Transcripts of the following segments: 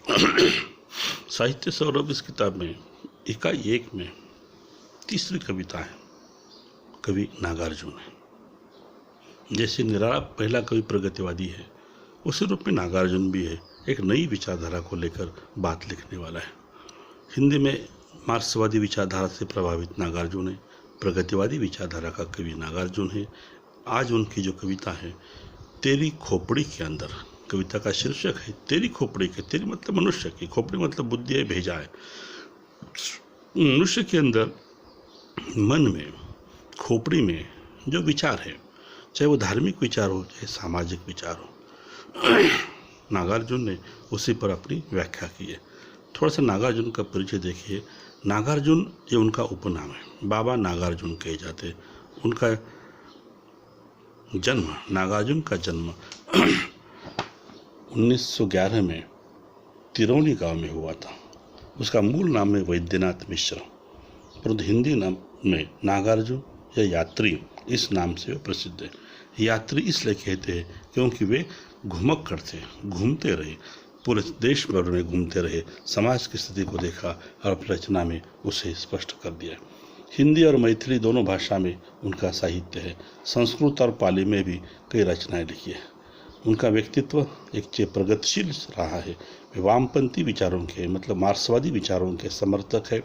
साहित्य सौरभ इस किताब में इकाई 1 में तीसरी कविता है, कवि नागार्जुन है। जैसे निराला पहला कवि प्रगतिवादी है, उसी रूप में नागार्जुन भी है, एक नई विचारधारा को लेकर बात लिखने वाला है। हिंदी में मार्क्सवादी विचारधारा से प्रभावित नागार्जुन है, प्रगतिवादी विचारधारा का कवि नागार्जुन है। आज उनकी जो कविता है तेरी खोपड़ी के अंदर, कविता का शीर्षक है तेरी खोपड़ी के। तेरी मतलब मनुष्य की, खोपड़ी मतलब बुद्धि है, भेजा है। मनुष्य के अंदर मन में, खोपड़ी में जो विचार है, चाहे वो धार्मिक विचार हो चाहे सामाजिक विचार हो, नागार्जुन ने उसी पर अपनी व्याख्या की है। थोड़ा सा नागार्जुन का परिचय देखिए। नागार्जुन ये उनका उपनाम है, बाबा नागार्जुन कहे जाते। उनका जन्म, नागार्जुन का जन्म 1911 में तिरौनी गांव में हुआ था। उसका मूल नाम है वैद्यनाथ मिश्र, परंतु हिंदी नाम में नागार्जुन या यात्री इस नाम से वे प्रसिद्ध है। यात्री इसलिए कहते हैं क्योंकि वे घुमक्कड़ थे, घूमते रहे, पूरे देश भर में घूमते रहे, समाज की स्थिति को देखा और अपनी रचना में उसे स्पष्ट कर दिया। हिंदी और मैथिली दोनों भाषा में उनका साहित्य है। संस्कृत और पाली में भी कई रचनाएं लिखी है। उनका व्यक्तित्व एक प्रगतिशील रहा है। वे वामपंथी विचारों के, मतलब मार्क्सवादी विचारों के समर्थक है।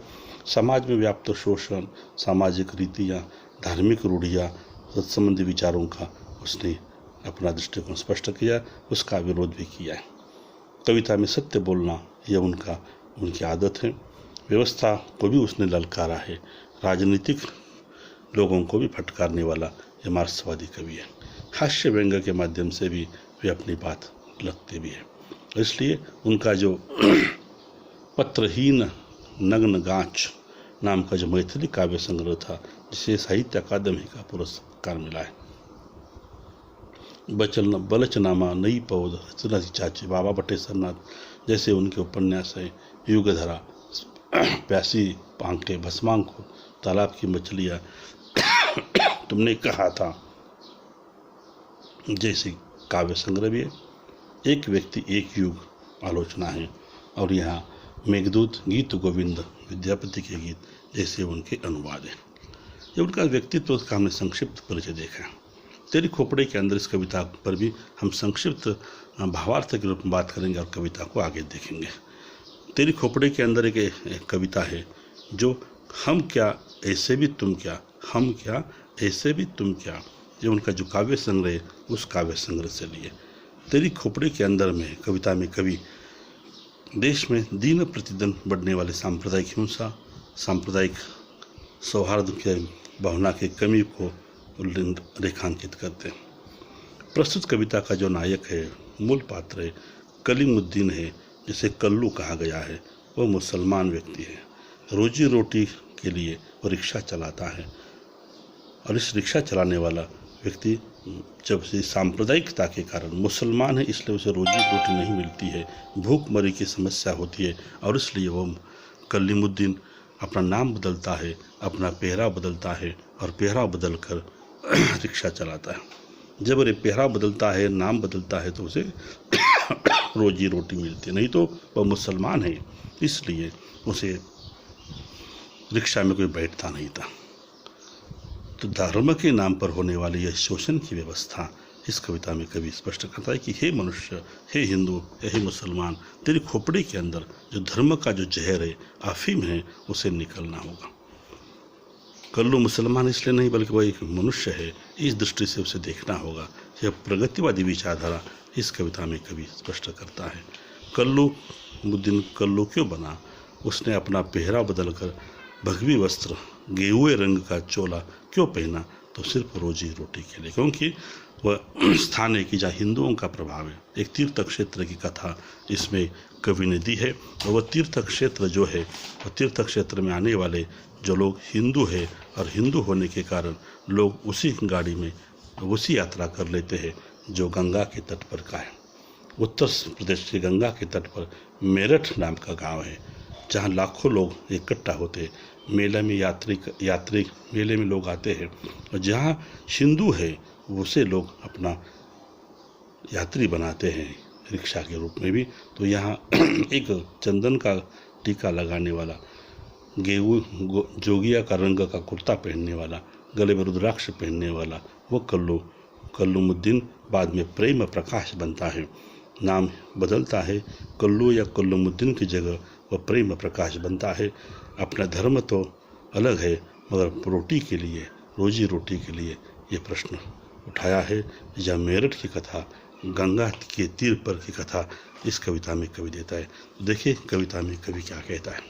समाज में व्याप्त शोषण, सामाजिक रीतियाँ, धार्मिक रूढ़ियाँ, संबंधी विचारों का उसने अपना दृष्टिकोण स्पष्ट किया, उसका विरोध भी किया है। कविता में सत्य बोलना यह उनकी आदत है। व्यवस्था को भी उसने ललकारा है। राजनीतिक लोगों को भी फटकारने वाला यह मार्क्सवादी कवि है। हास्य व्यंग के माध्यम से भी वे अपनी बात लगते भी है। इसलिए उनका जो पत्रहीन नग्न गांच नाम का जो मैथिली काव्य संग्रह था, जिसे साहित्य अकादमी का पुरस्कार मिला है, बलचनामा, नई पौध, रचना चाचे, बाबा बटेश्वरनाथ जैसे उनके उपन्यास हैं। युगधरा, प्यासी आंखें, भस्मांकुर, तालाब की मछलियाँ, तुमने कहा था जैसे काव्य संग्रह भी है। एक व्यक्ति एक युग आलोचना है, और यहाँ मेघदूत, गीत गोविंद, विद्यापति के गीत जैसे उनके अनुवाद हैं। ये उनका व्यक्तित्व का हमने संक्षिप्त परिचय देखा। तेरी खोपड़ी के अंदर इस कविता पर भी हम संक्षिप्त भावार्थ के रूप में बात करेंगे और कविता को आगे देखेंगे। तेरी खोपड़ी के अंदर एक कविता है जो हम क्या ऐसे भी तुम क्या, हम क्या ऐसे भी तुम क्या, ये उनका जो काव्य संग्रह है उस काव्य संग्रह से लिए। तेरी खोपड़ी के अंदर में कविता में कवि देश में दिन प्रतिदिन बढ़ने वाले सांप्रदायिक हिंसा, सांप्रदायिक सौहार्द की भावना की कमी को रेखांकित करते हैं। प्रस्तुत कविता का जो नायक है, मूल पात्र है, कलीमुद्दीन है, जिसे कल्लू कहा गया है। वह मुसलमान व्यक्ति है। रोजी रोटी के लिए वो रिक्शा चलाता है, और इस रिक्शा चलाने वाला व्यक्ति जब से सांप्रदायिकता के कारण मुसलमान है, इसलिए उसे रोजी रोटी नहीं मिलती है, भूखमरी की समस्या होती है, और इसलिए वो कलीमुद्दीन अपना नाम बदलता है, अपना पहराव बदलता है, और पहराव बदल कर रिक्शा चलाता है। जब ये पहराव बदलता है, नाम बदलता है, तो उसे रोजी रोटी मिलती है, नहीं तो वह मुसलमान है, इसलिए उसे रिक्शा में कोई बैठता नहीं था। तो धर्म के नाम पर होने वाली यह शोषण की व्यवस्था इस कविता में कवि स्पष्ट करता है कि हे मनुष्य, हे हिंदू, हे मुसलमान, तेरी खोपड़ी के अंदर जो धर्म का जो जहर है, अफीम है, उसे निकलना होगा। कल्लू मुसलमान इसलिए नहीं बल्कि वह एक मनुष्य है, इस दृष्टि से उसे देखना होगा। यह प्रगतिवादी विचारधारा इस कविता में कवि स्पष्ट करता है। कल्लूमुद्दीन कल्लू क्यों बना? उसने अपना पहराव बदलकर भगवी वस्त्र, गेहुए रंग का चोला क्यों पहना? तो सिर्फ रोजी रोटी के लिए, क्योंकि वह स्थान है कि जहाँ हिंदुओं का प्रभाव है। एक तीर्थ क्षेत्र की कथा इसमें कवि ने दी है, और वह तीर्थ क्षेत्र जो है, वह तीर्थ क्षेत्र में आने वाले जो लोग हिंदू है, और हिंदू होने के कारण लोग उसी गाड़ी में उसी यात्रा कर लेते हैं जो गंगा के तट पर का है। उत्तर प्रदेश के गंगा के तट पर मेरठ नाम का गांव है, जहां लाखों लोग इकट्ठा होते हैं। मेले में यात्री मेले में लोग आते हैं, और जहां हिंदू है उसे लोग अपना यात्री बनाते हैं, रिक्शा के रूप में भी। तो यहाँ एक चंदन का टीका लगाने वाला, जोगिया का रंग का कुर्ता पहनने वाला, गले में रुद्राक्ष पहनने वाला वो कल्लुमुद्दीन बाद में प्रेम प्रकाश बनता है। नाम बदलता है, कल्लू या कल्लुमुद्दीन की जगह वह प्रेम प्रकाश बनता है। अपना धर्म तो अलग है, मगर रोटी के लिए, रोजी रोटी के लिए ये प्रश्न उठाया है। यह मेरठ की कथा, गंगा के तीर पर की कथा इस कविता में कवि देता है। देखिए कविता में कवि क्या कहता है।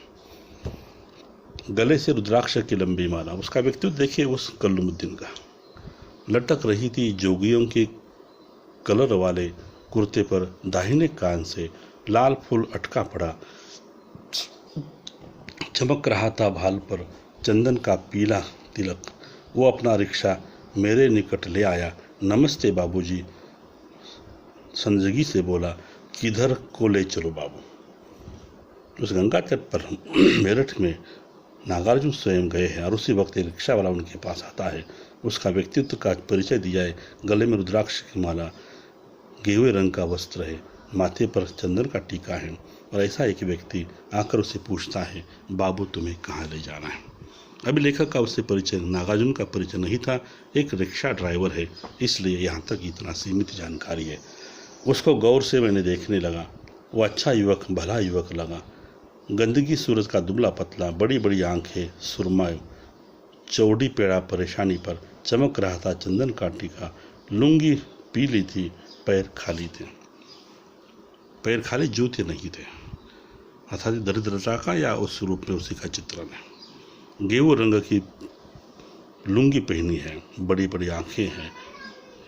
गले से रुद्राक्ष की लंबी माला, उसका व्यक्तित्व देखिए उस कल्लुमुद्दीन का। लटक रही थी जोगियों के कलर वाले कुर्ते पर, दाहिने कान से लाल फूल अटका पड़ा, चमक रहा था भाल पर चंदन का पीला तिलक। वो अपना रिक्शा मेरे निकट ले आया, नमस्ते बाबूजी, संजगी से बोला, किधर को ले चलो बाबू। उस गंगा तट पर मेरठ में नागार्जुन स्वयं गए हैं और उसी वक्त एक रिक्शा वाला उनके पास आता है। उसका व्यक्तित्व का परिचय दिया है। गले में रुद्राक्ष की माला, गेहुए रंग का वस्त्र है, माथे पर चंदन का टीका है और ऐसा एक व्यक्ति आकर उसे पूछता है, बाबू तुम्हें कहाँ ले जाना है। अभी लेखक का उससे परिचय, नागार्जुन का परिचय नहीं था। एक रिक्शा ड्राइवर है, इसलिए यहाँ तक इतना सीमित जानकारी है। उसको गौर से मैंने देखने लगा। वो अच्छा युवक, भला युवक लगा। गंदगी सूरज का दुबला पतला, बड़ी बड़ी आंखें, सुरमा, चौड़ी पेड़ा परेशानी पर चमक रहा था चंदन का टीका। लुंगी पीली थी, पैर खाली थे। पैर खाली, जूते नहीं थे। अर्थात दरिद्रता का या उस रूप में उसी का चित्रण है। गेहूं रंग की लुंगी पहनी है, बड़ी बड़ी आंखें हैं,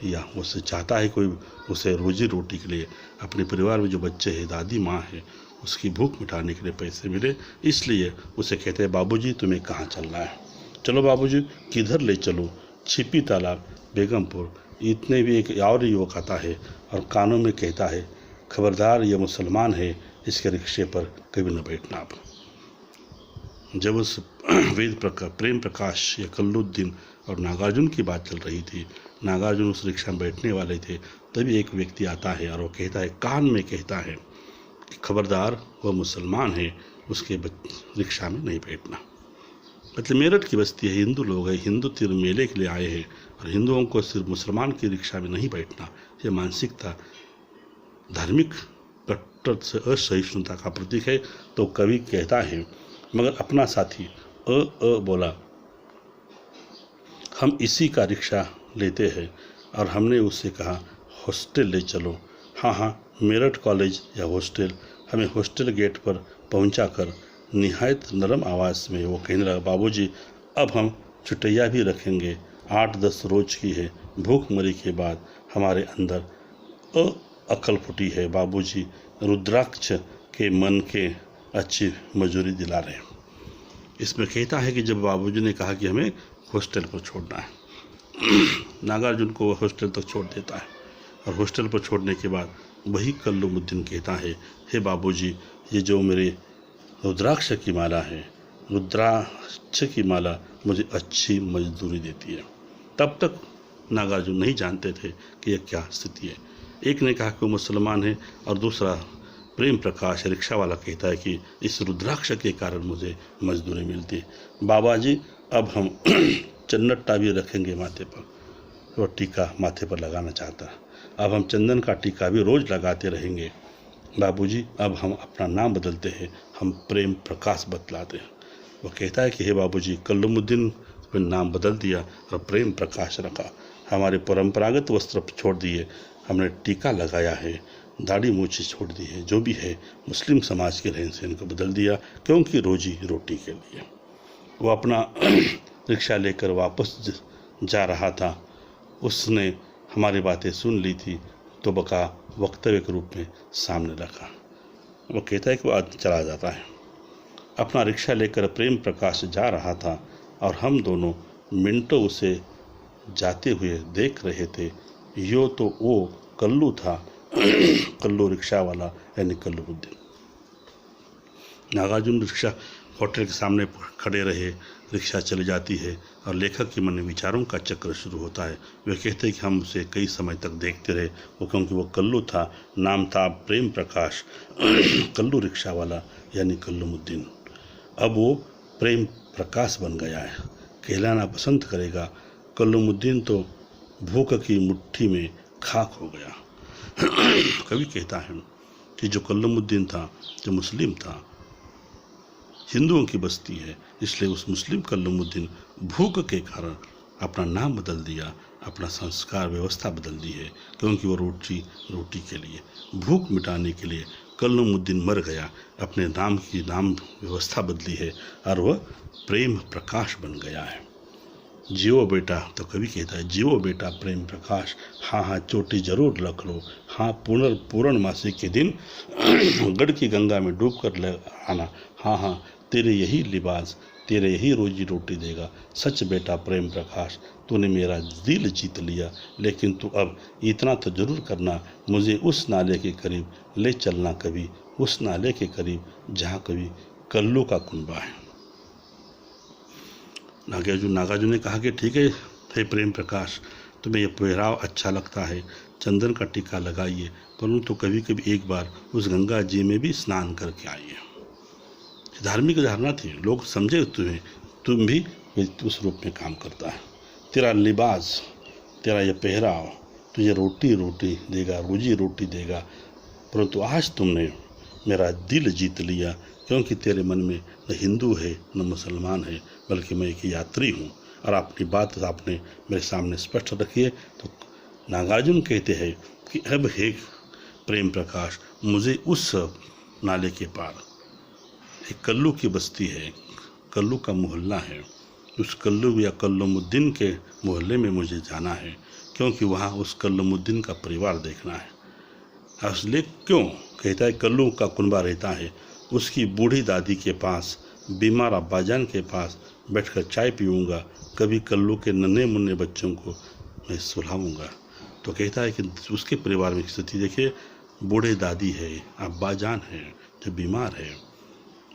या उससे चाहता है कोई उसे रोजी रोटी के लिए, अपने परिवार में जो बच्चे हैं, दादी माँ है, उसकी भूख मिटाने के लिए पैसे मिले, इसलिए उसे कहते हैं, बाबूजी तुम्हें कहाँ चलना है। चलो बाबूजी, किधर ले चलो। छिपी तालाब, बेगमपुर। इतने भी एक और युवक आता है और कानों में कहता है, खबरदार ये मुसलमान है, इसके रिक्शे पर कभी न बैठना आप। जब उस प्रेम प्रकाश या कल्लुद्दीन और नागार्जुन की बात चल रही थी, नागार्जुन उस रिक्शा में बैठने वाले थे, तभी एक व्यक्ति आता है और वो कहता है, कान में कहता है कि खबरदार वह मुसलमान है, उसके रिक्शा में नहीं बैठना। मतलब मेरठ की बस्ती है, हिंदू लोग हैं, हिंदू तीर मेले के लिए आए हैं और हिंदुओं को सिर्फ मुसलमान की रिक्शा में नहीं बैठना, ये मानसिकता धार्मिक कट्टर से असहिष्णुता का प्रतीक है। तो कवि कहता है, मगर अपना साथी बोला, हम इसी का रिक्शा लेते हैं और हमने उससे कहा हॉस्टल ले चलो। हाँ, मेरठ कॉलेज या हॉस्टल। हमें हॉस्टल गेट पर पहुंचा कर निहायत नरम आवाज़ में वो कहने लगा, बाबूजी अब हम छुट्टियाँ भी रखेंगे, 8-10 रोज की है। भूखमरी के बाद हमारे अंदर अकल फुटी है। बाबूजी रुद्राक्ष के मन के अच्छी मजूरी दिला रहे हैं। इसमें कहता है कि जब बाबूजी ने कहा कि हमें हॉस्टल पर छोड़ना है, नागार्जुन को हॉस्टल तक छोड़ देता है और हॉस्टल पर छोड़ने के बाद वही कल्लुमुद्दीन कहता है, हे बाबूजी, ये जो मेरे रुद्राक्ष की माला है, रुद्राक्ष की माला मुझे अच्छी मजदूरी देती है। तब तक नागार्जुन नहीं जानते थे कि यह क्या स्थिति है। एक ने कहा कि वो मुसलमान है और दूसरा प्रेम प्रकाश रिक्शा वाला कहता है कि इस रुद्राक्ष के कारण मुझे मजदूरी मिलती है। बाबा जी अब हम चन्नट्टा भी रखेंगे माथे पर, वो टीका माथे पर लगाना चाहता है। अब हम चंदन का टीका भी रोज़ लगाते रहेंगे। बाबूजी अब हम अपना नाम बदलते हैं, हम प्रेम प्रकाश बतलाते हैं। वो कहता है कि हे बाबूजी, कल्लुमुद्दीन ने नाम बदल दिया और प्रेम प्रकाश रखा। हमारे परंपरागत वस्त्र छोड़ दिए, हमने टीका लगाया है, दाढ़ी मूछी छोड़ दी है, जो भी है मुस्लिम समाज के रहन सहन को बदल दिया, क्योंकि रोजी रोटी के लिए। वो अपना रिक्शा लेकर वापस जा रहा था। उसने हमारी बातें सुन ली थी तो बका वक्तव्य के रूप में सामने रखा। वो कहता है कि वो चला जाता है। अपना रिक्शा लेकर प्रेम प्रकाश जा रहा था और हम दोनों मिनटों उसे जाते हुए देख रहे थे। यो तो वो कल्लू था, कल्लू रिक्शा वाला, यानी कल्लुमुद्दीन। नागार्जुन रिक्शा होटल के सामने खड़े रहे, रिक्शा चली जाती है और लेखक के मन में विचारों का चक्र शुरू होता है। वे कहते हैं कि हम उसे कई समय तक देखते रहे, वो क्योंकि वो कल्लू था, नाम था प्रेम प्रकाश कल्लू रिक्शा वाला यानी कल्लूमुद्दीन। अब वो प्रेम प्रकाश बन गया है, कहलाना पसंद करेगा। कल्लूमुद्दीन तो भूख की मुट्ठी में खाक हो गया। कवि कहता है कि जो कल्लूमुद्दीन था, जो मुस्लिम था, हिंदुओं की बस्ती है, इसलिए उस मुस्लिम कल्लूमुद्दीन भूख के कारण अपना नाम बदल दिया, अपना संस्कार व्यवस्था बदल दी है, क्योंकि वो रोटी के लिए, भूख मिटाने के लिए कल्लूमुद्दीन मर गया, अपने नाम की नाम व्यवस्था बदली है और वह प्रेम प्रकाश बन गया है। जियो बेटा, तो कवि कहता है जियो बेटा प्रेम प्रकाश, हाँ हाँ चोटी जरूर रख लो, हाँ पूर्णमासी के दिन गढ़ की गंगा में डूब कर आना, हाँ हाँ तेरे यही लिबास, तेरे यही रोजी रोटी देगा। सच बेटा प्रेम प्रकाश, तूने मेरा दिल जीत लिया, लेकिन तू अब इतना तो जरूर करना, मुझे उस नाले के करीब ले चलना कभी, उस नाले के करीब जहाँ कभी कल्लू का कुनबा है। नागार्जुन ने कहा कि ठीक है हे प्रेम प्रकाश, तुम्हें यह पहराव अच्छा लगता है, चंदन का टीका लगाइए, परंतु कभी कभी एक बार उस गंगा जी में भी स्नान करके आइए। धार्मिक धारणा थी, लोग समझे तुम भी उस रूप में काम करता है। तेरा लिबास, तेरा यह पहराव तुझे रोटी देगा, रोजी रोटी देगा, परंतु आज तुमने मेरा दिल जीत लिया, क्योंकि तेरे मन में न हिंदू है न मुसलमान है, बल्कि मैं एक यात्री हूँ। और अपनी बात आपने मेरे सामने स्पष्ट रखी है। तो नागार्जुन कहते हैं कि अब हे प्रेम प्रकाश, मुझे उस नाले के पार एक कल्लू की बस्ती है, कल्लू का मोहल्ला है, उस कल्लू या कल्लूमुद्दीन के मोहल्ले में मुझे जाना है, क्योंकि वहाँ उस कल्लूमुद्दीन का परिवार देखना है। इसलिए क्यों कहता है कल्लू का कुनबा रहता है, उसकी बूढ़ी दादी के पास, बीमार अब्बाजान के पास बैठकर चाय पीऊँगा, कभी कल्लू के नन्हे मुन्ने बच्चों को मैं सुलाऊँगा। तो कहता है कि उसके परिवार में स्थिति देखिए, बूढ़े दादी है, अब्बाजान है जो बीमार है,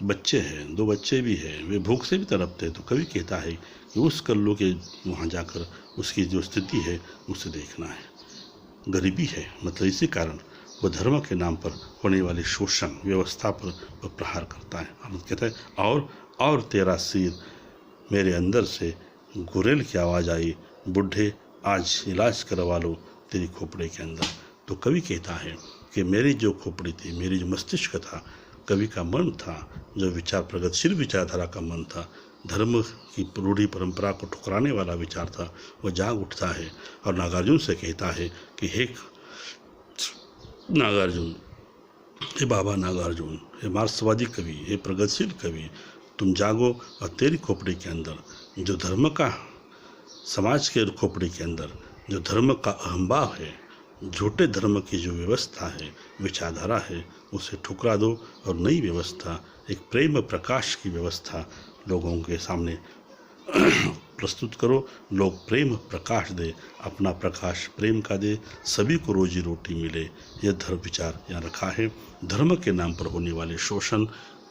बच्चे हैं, 2 बच्चे भी हैं, वे भूख से भी तड़पते हैं। तो कवि कहता है कि उस कल्लू के वहाँ जाकर उसकी जो स्थिति है उसे देखना है। गरीबी है, मतलब इसी कारण वह धर्म के नाम पर होने वाले शोषण व्यवस्था पर वह प्रहार करता है। हम कहते हैं और तेरा सिर मेरे अंदर से गुरेल की आवाज़ आई, बुढ़े आज इलाज करवा लो तेरी खोपड़ी के अंदर। तो कवि कहता है कि मेरी जो खोपड़ी थी, मेरी जो मस्तिष्क था, कवि का मन था, जो विचार प्रगतिशील विचारधारा का मन था, धर्म की रूढ़ी परंपरा को ठुकराने वाला विचार था, वह जाग उठता है और नागार्जुन से कहता है कि हे नागार्जुन, हे बाबा नागार्जुन, हे मार्क्सवादी कवि, हे प्रगतिशील कवि, तुम जागो और तेरी खोपड़ी के अंदर जो धर्म का, समाज के खोपड़ी के अंदर जो धर्म का अहंभाव है, झूठे धर्म की जो व्यवस्था है, विचारधारा है, उसे ठुकरा दो और नई व्यवस्था, एक प्रेम प्रकाश की व्यवस्था लोगों के सामने प्रस्तुत करो। लोग प्रेम प्रकाश दे, अपना प्रकाश प्रेम का दे, सभी को रोजी रोटी मिले। यह धर्म विचार यहाँ रखा है। धर्म के नाम पर होने वाले शोषण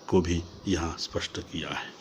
को भी यहाँ स्पष्ट किया है।